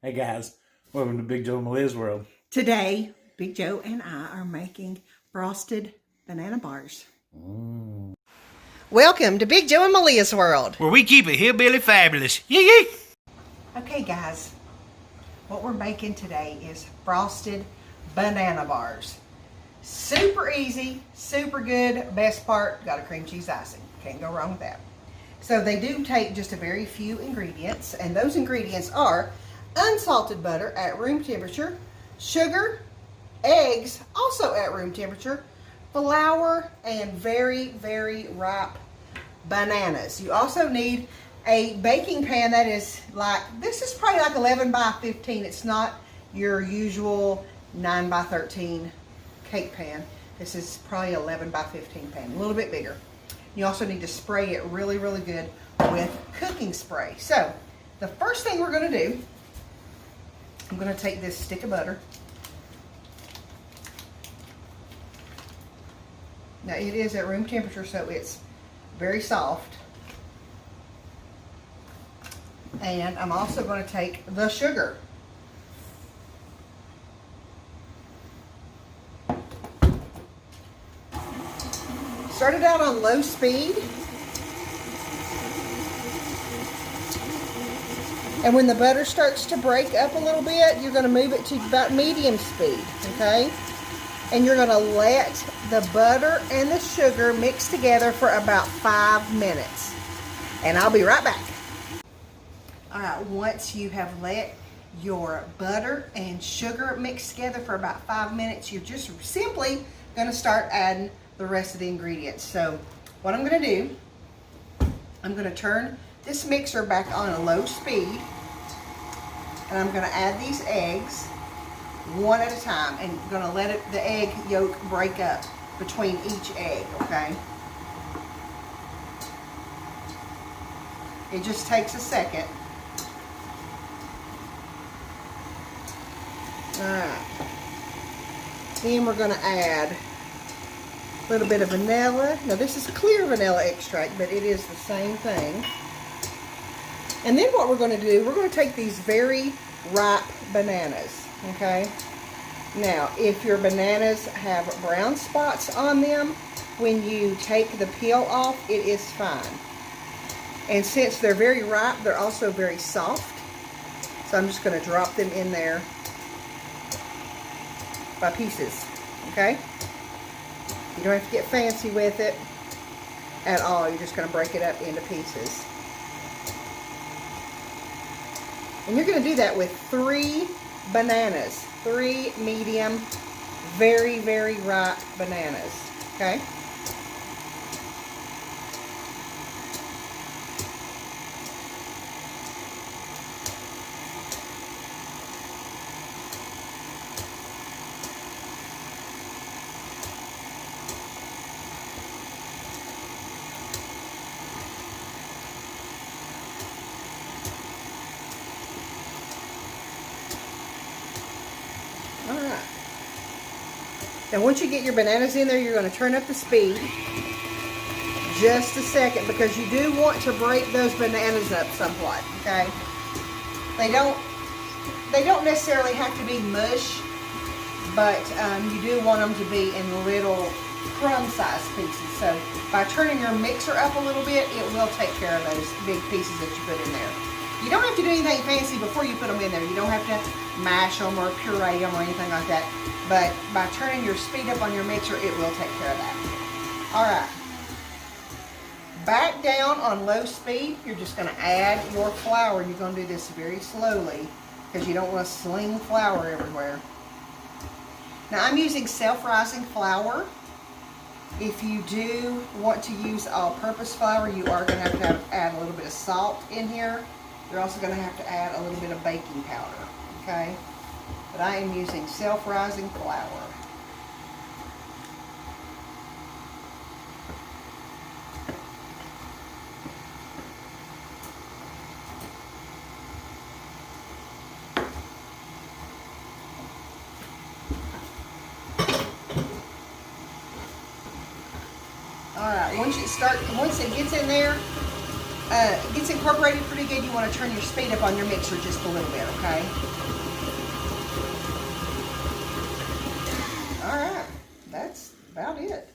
Hey guys, welcome to Big Joe and Malia's World. Today, Big Joe and I are making frosted banana bars. Welcome to Big Joe and Malia's World. Where we keep it hillbilly fabulous. Yee yee! Okay guys, what we're making today is frosted banana bars. Super easy, super good. Best part, got a cream cheese icing. Can't go wrong with that. So they do take just a very few ingredients, and those ingredients are unsalted butter at room temperature, sugar, eggs also at room temperature, flour, and very, very ripe bananas. You also need a baking pan that is like, this is probably like 11 by 15. It's not your usual 9 by 13 cake pan. This is probably 11 by 15 pan, a little bit bigger. You also need to spray it really, really good with cooking spray. So the first thing we're going to do, I'm going to take this stick of butter. Now it is at room temperature, so it's very soft. And I'm also going to take the sugar. Start it out on low speed. And when the butter starts to break up a little bit, you're going to move it to about medium speed, okay? And you're going to let the butter and the sugar mix together for about 5 minutes. And I'll be right back. All right, once you have let your butter and sugar mix together for about 5 minutes, you're just simply going to start adding the rest of the ingredients. So what I'm going to do, I'm going to turn this mixer back on a low speed, and I'm going to add these eggs one at a time, and I'm going to let the egg yolk break up between each egg, okay? It just takes a second. Alright. Then we're going to add a little bit of vanilla. Now this is clear vanilla extract, but it is the same thing. And then what we're going to do, we're going to take these very ripe bananas, okay? Now, if your bananas have brown spots on them, when you take the peel off, it is fine. And since they're very ripe, they're also very soft. So I'm just going to drop them in there by pieces, okay? You don't have to get fancy with it at all. You're just going to break it up into pieces. And you're going to do that with 3 bananas. 3 medium, very, very ripe bananas. Okay? Alright. Now once you get your bananas in there, you're going to turn up the speed just a second, because you do want to break those bananas up somewhat, okay? They don't necessarily have to be mush, but you do want them to be in little crumb-sized pieces. So by turning your mixer up a little bit, it will take care of those big pieces that you put in there. You don't have to do anything fancy before you put them in there. You don't have to mash them or puree them or anything like that. But by turning your speed up on your mixer, it will take care of that. Alright. Back down on low speed, you're just going to add your flour. You're going to do this very slowly because you don't want to sling flour everywhere. Now I'm using self-rising flour. If you do want to use all-purpose flour, you are going to have to add a little bit of salt in here. You're also going to have to add a little bit of baking powder, okay? But I am using self-rising flour. Alright, once it gets in there, it gets incorporated pretty good, you want to turn your speed up on your mixer just a little bit, okay? All right, that's about it.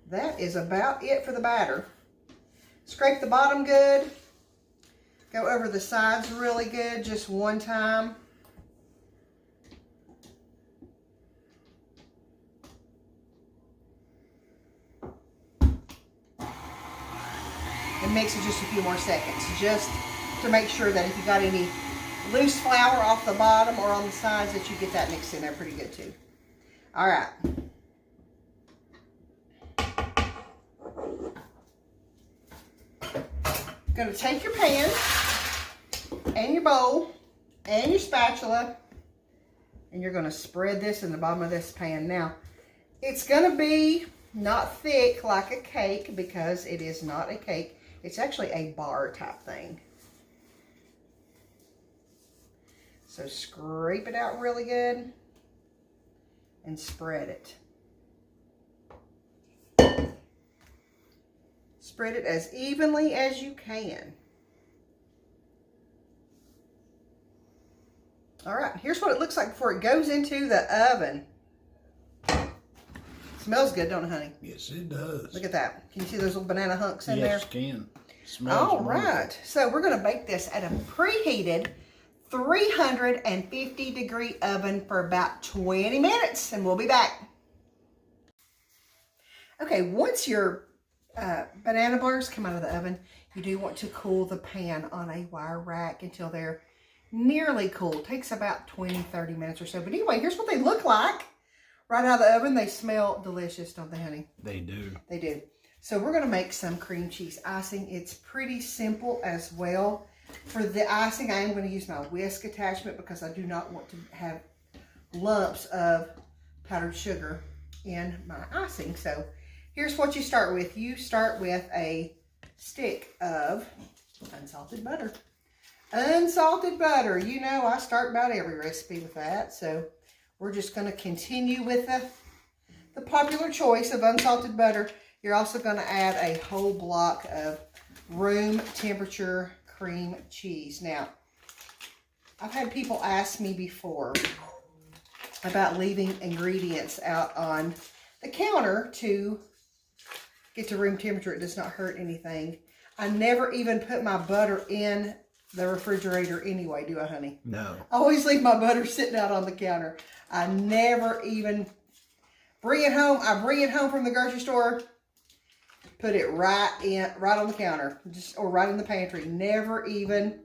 That is about it for the batter. Scrape the bottom good. Go over the sides really good, just one time. And mix it just a few more seconds, just to make sure that if you got any loose flour off the bottom or on the sides, that you get that mixed in there pretty good too. All right. Going to take your pan and your bowl and your spatula, and you're going to spread this in the bottom of this pan. Now, it's going to be not thick like a cake because it is not a cake. It's actually a bar type thing. So scrape it out really good and spread it. Spread it as evenly as you can. All right, here's what it looks like before it goes into the oven. Smells good, don't it, honey? Yes, it does. Look at that. Can you see those little banana hunks in there? Yes, can. Smells All wonderful. right, so we're gonna bake this at a preheated 350 degree oven for about 20 minutes, and we'll be back. Okay, once your banana bars come out of the oven, you do want to cool the pan on a wire rack until they're nearly cool. It takes about 20-30 minutes or so. But anyway, here's what they look like right out of the oven. They smell delicious, don't they, honey? They do. They do. So we're going to make some cream cheese icing. It's pretty simple as well. For the icing, I am going to use my whisk attachment because I do not want to have lumps of powdered sugar in my icing. So here's what you start with. You start with a stick of unsalted butter. Unsalted butter. You know, I start about every recipe with that. So we're just going to continue with the popular choice of unsalted butter. You're also going to add a whole block of room temperature cream cheese. Now, I've had people ask me before about leaving ingredients out on the counter to get to room temperature. It does not hurt anything. I never even put my butter in the refrigerator anyway, do I, honey? No. I always leave my butter sitting out on the counter. I never even bring it home. I bring it home from the grocery store, put it right on the counter, or right in the pantry. Never even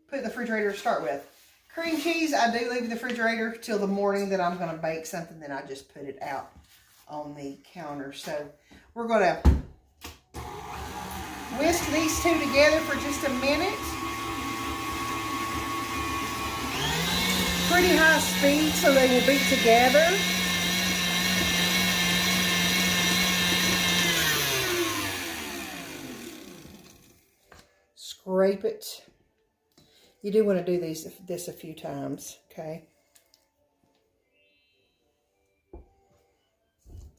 put in the refrigerator to start with. Cream cheese, I do leave in the refrigerator till the morning that I'm going to bake something. Then I just put it out on the counter. So we're going to whisk these two together for just a minute. Pretty high speed so they will beat together. Scrape it. You do want to do this a few times, okay?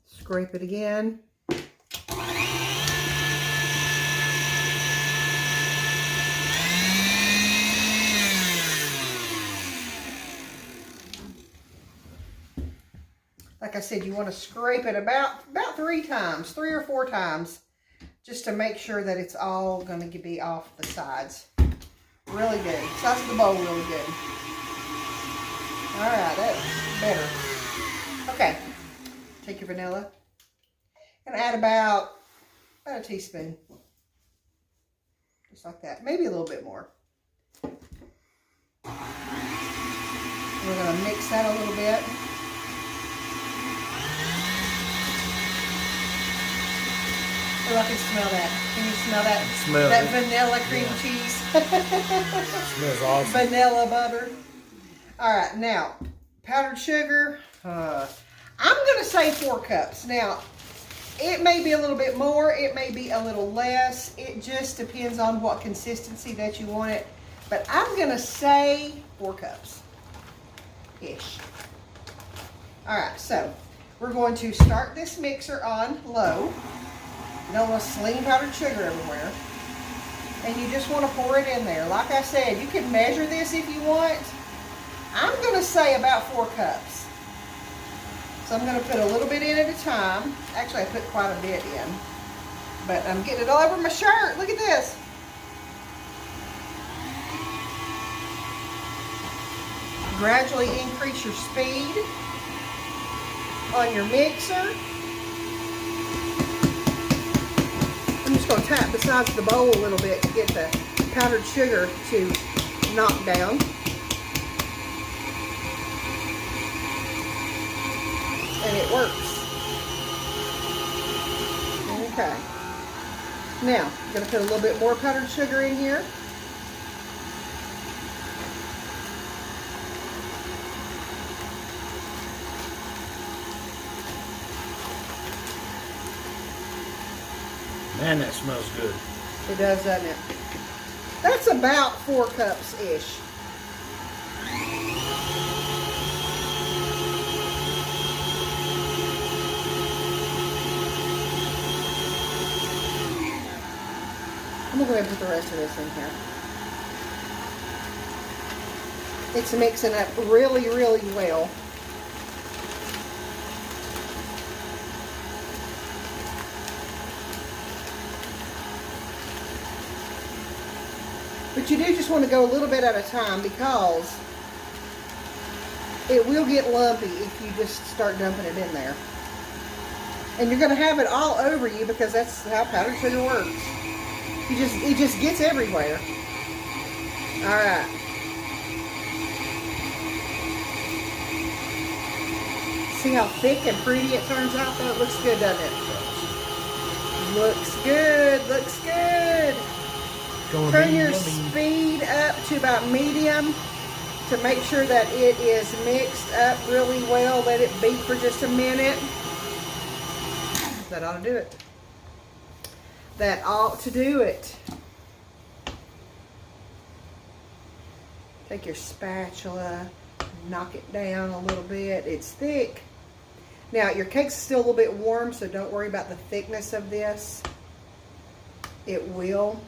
Scrape it again. Like I said, you want to scrape it about 3 times, 3 or 4 times, just to make sure that it's all going to be off the sides. Really good. Size of the bowl really good. All right, that's better. Okay, take your vanilla and add about a teaspoon. Just like that. Maybe a little bit more. We're going to mix that a little bit. Oh, I can smell that. Can you smell that? Smell that it. vanilla cream cheese. Smells awesome. Vanilla butter. All right, now, powdered sugar. I'm going to say 4 cups. Now, it may be a little bit more. It may be a little less. It just depends on what consistency that you want it. But I'm going to say 4 cups-ish. All right, so we're going to start this mixer on low. You don't want to sling powdered sugar everywhere. And you just want to pour it in there. Like I said, you can measure this if you want. I'm going to say about 4 cups. So I'm going to put a little bit in at a time. Actually, I put quite a bit in. But I'm getting it all over my shirt. Look at this. Gradually increase your speed on your mixer. I'm just going to tap the sides of the bowl a little bit to get the powdered sugar to knock down. And it works. Okay. Now, I'm going to put a little bit more powdered sugar in here. Man, that smells good. It does, doesn't it? That's about 4 cups-ish. I'm going to go ahead and put the rest of this in here. It's mixing up really, really well. But you do just want to go a little bit at a time because it will get lumpy if you just start dumping it in there. And you're going to have it all over you because that's how powdered sugar works. It just gets everywhere. All right. See how thick and pretty it turns out though? It looks good, doesn't it? Looks good, looks good. Turn your speed up to about medium to make sure that it is mixed up really well. Let it beat for just a minute. That ought to do it. That ought to do it. Take your spatula, knock it down a little bit. It's thick. Now, your cake's still a little bit warm, so don't worry about the thickness of this. It will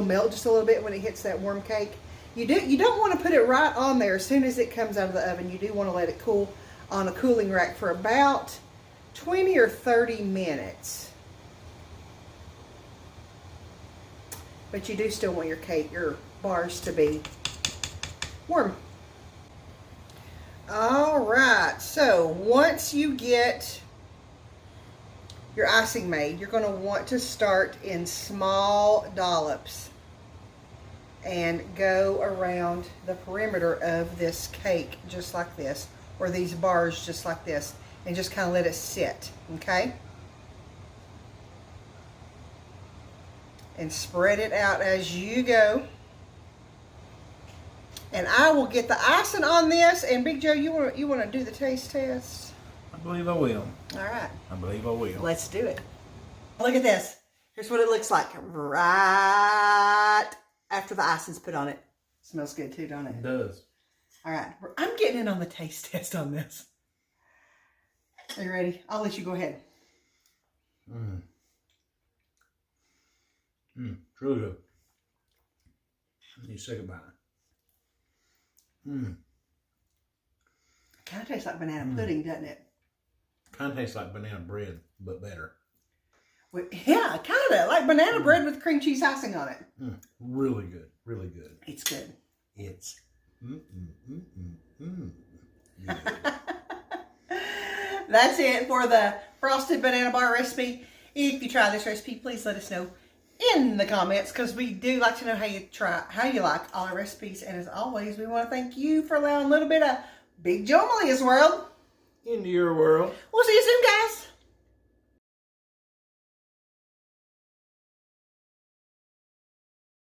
melt just a little bit when it hits that warm cake. You don't want to put it right on there as soon as it comes out of the oven. You do want to let it cool on a cooling rack for about 20 or 30 minutes. But you do still want your bars to be warm. All right, so once you get your icing made, you're going to want to start in small dollops and go around the perimeter of this cake just like this, or these bars just like this, and just kind of let it sit, okay? And spread it out as you go. And I will get the icing on this. And Big Joe, you want to do the taste test? I believe I will. All right. I believe I will. Let's do it. Look at this. Here's what it looks like right after the icing's put on it. Smells good too, don't it? It does. All right. I'm getting in on the taste test on this. Are you ready? I'll let you go ahead. Truly good. I need a second bite. Kind of tastes like banana pudding, doesn't it? Kind of tastes like banana bread, but better. Well, yeah, kind of like banana bread with cream cheese icing on it. Really good. Really good. It's good. It's That's it for the frosted banana bar recipe. If you try this recipe, please let us know in the comments, because we do like to know how you like all our recipes. And as always, we want to thank you for allowing a little bit of Big Joe Malia's world into your world. We'll see you soon, guys.